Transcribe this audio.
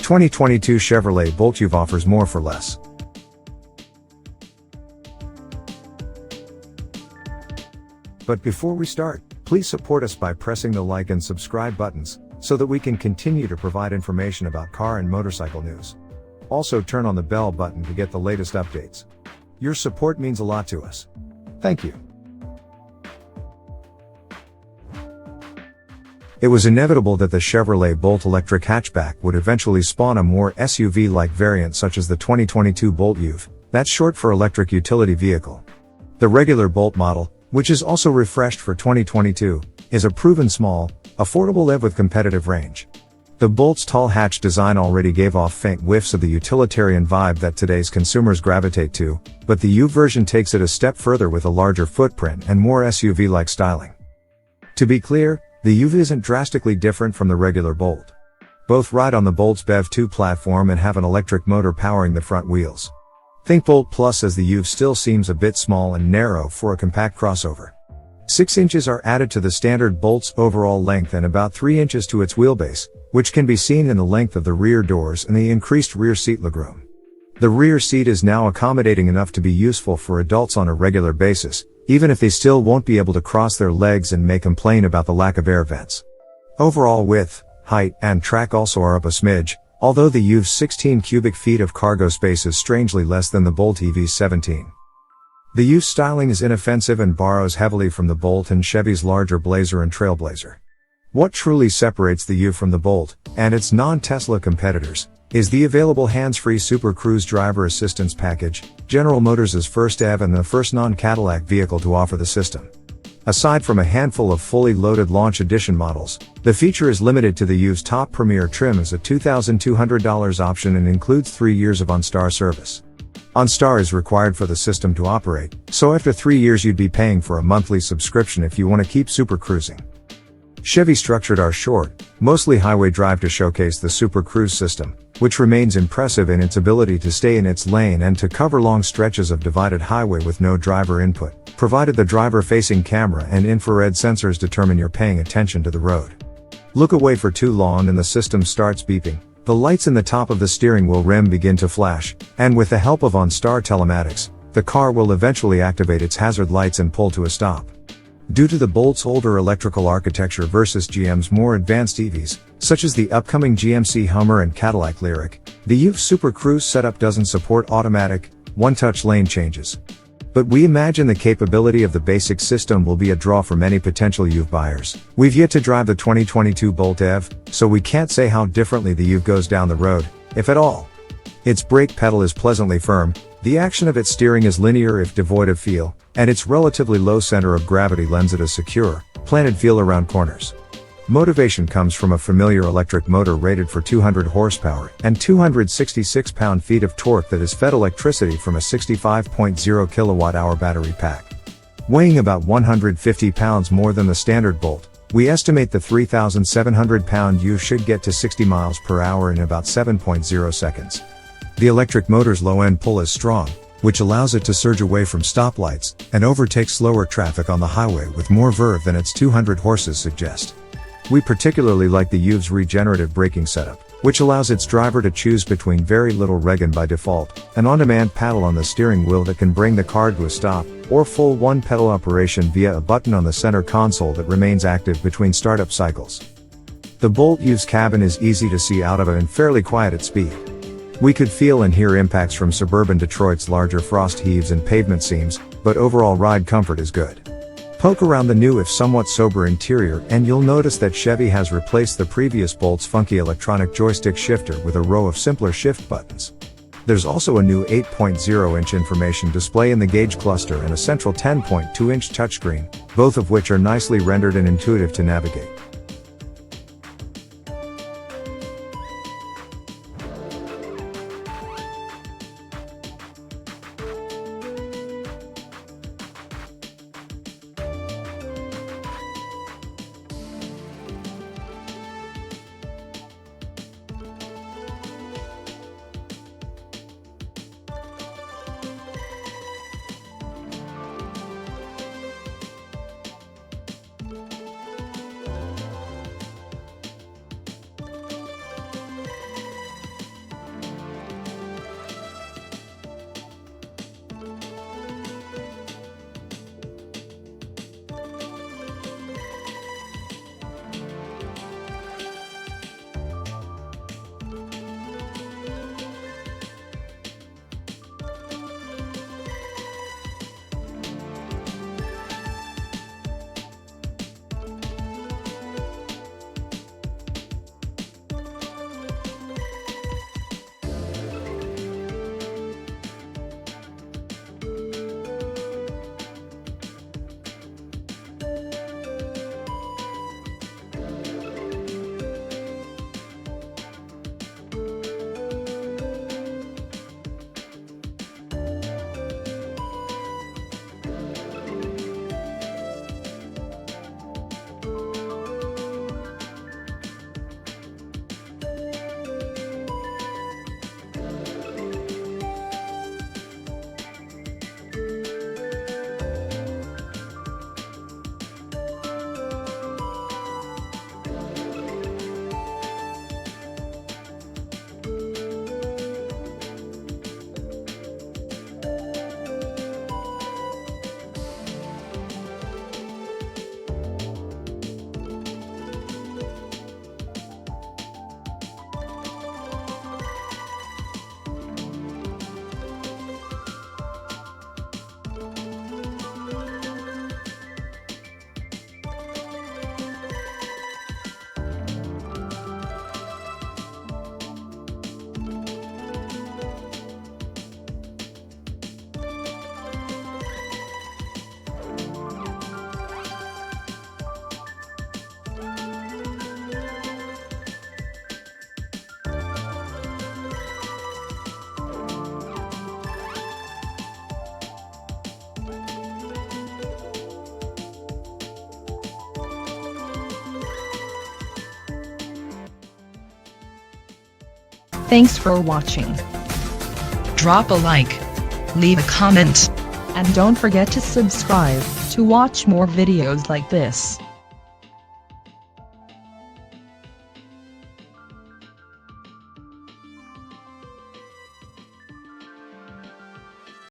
2022 Chevrolet Bolt EUV offers more for less. But before we start, please support us by pressing the like and subscribe buttons, so that we can continue to provide information about car and motorcycle news. Also turn on the bell button to get the latest updates. Your support means a lot to us. Thank you. It was inevitable that the Chevrolet Bolt electric hatchback would eventually spawn a more SUV-like variant such as the 2022 Bolt EUV, that's short for electric utility vehicle. The regular Bolt model, which is also refreshed for 2022, is a proven small, affordable EV with competitive range. The Bolt's tall hatch design already gave off faint whiffs of the utilitarian vibe that today's consumers gravitate to, but the EUV version takes it a step further with a larger footprint and more SUV-like styling. To be clear, the EUV isn't drastically different from the regular Bolt. Both ride on the Bolt's BEV2 platform and have an electric motor powering the front wheels. Think Bolt Plus, as the EUV still seems a bit small and narrow for a compact crossover. 6 inches are added to the standard Bolt's overall length and about 3 inches to its wheelbase, which can be seen in the length of the rear doors and the increased rear seat legroom. The rear seat is now accommodating enough to be useful for adults on a regular basis, even if they still won't be able to cross their legs and may complain about the lack of air vents. Overall width, height, and track also are up a smidge, although the EUV's 16 cubic feet of cargo space is strangely less than the Bolt EV's 17. The EUV styling is inoffensive and borrows heavily from the Bolt and Chevy's larger Blazer and Trailblazer. What truly separates the EUV from the Bolt, and its non-Tesla competitors, is the available hands-free Super Cruise driver assistance package, General Motors' first EV and the first non-Cadillac vehicle to offer the system. Aside from a handful of fully loaded launch edition models, the feature is limited to the EUV's top premier trim as a $2,200 option and includes 3 years of OnStar service. OnStar is required for the system to operate, so after 3 years you'd be paying for a monthly subscription if you want to keep super cruising. Chevy structured our short, mostly highway drive to showcase the Super Cruise system, which remains impressive in its ability to stay in its lane and to cover long stretches of divided highway with no driver input, provided the driver-facing camera and infrared sensors determine you're paying attention to the road. Look away for too long and the system starts beeping, the lights in the top of the steering wheel rim begin to flash, and with the help of OnStar telematics, the car will eventually activate its hazard lights and pull to a stop. Due to the Bolt's older electrical architecture versus GM's more advanced EVs, such as the upcoming GMC Hummer and Cadillac Lyriq, the EUV Super Cruise setup doesn't support automatic, one-touch lane changes. But we imagine the capability of the basic system will be a draw for many potential EUV buyers. We've yet to drive the 2022 Bolt EV, so we can't say how differently the EUV goes down the road, if at all. Its brake pedal is pleasantly firm, the action of its steering is linear if devoid of feel, and its relatively low center of gravity lends it a secure, planted feel around corners. Motivation comes from a familiar electric motor rated for 200 horsepower and 266 pound-feet of torque that is fed electricity from a 65.0 kilowatt-hour battery pack. Weighing about 150 pounds more than the standard Bolt, we estimate the 3,700-pound EUV should get to 60 miles per hour in about 7.0 seconds. The electric motor's low-end pull is strong, which allows it to surge away from stoplights and overtake slower traffic on the highway with more verve than its 200 horses suggest. We particularly like the EUV's regenerative braking setup, which allows its driver to choose between very little regen by default, an on-demand paddle on the steering wheel that can bring the car to a stop, or full one-pedal operation via a button on the center console that remains active between startup cycles. The Bolt EUV's cabin is easy to see out of it and fairly quiet at speed. We could feel and hear impacts from suburban Detroit's larger frost heaves and pavement seams, but overall ride comfort is good. Poke around the new if somewhat sober interior and you'll notice that Chevy has replaced the previous Bolt's funky electronic joystick shifter with a row of simpler shift buttons. There's also a new 8.0-inch information display in the gauge cluster and a central 10.2-inch touchscreen, both of which are nicely rendered and intuitive to navigate. Thanks for watching. Drop a like. Leave a comment. And don't forget to subscribe to watch more videos like this.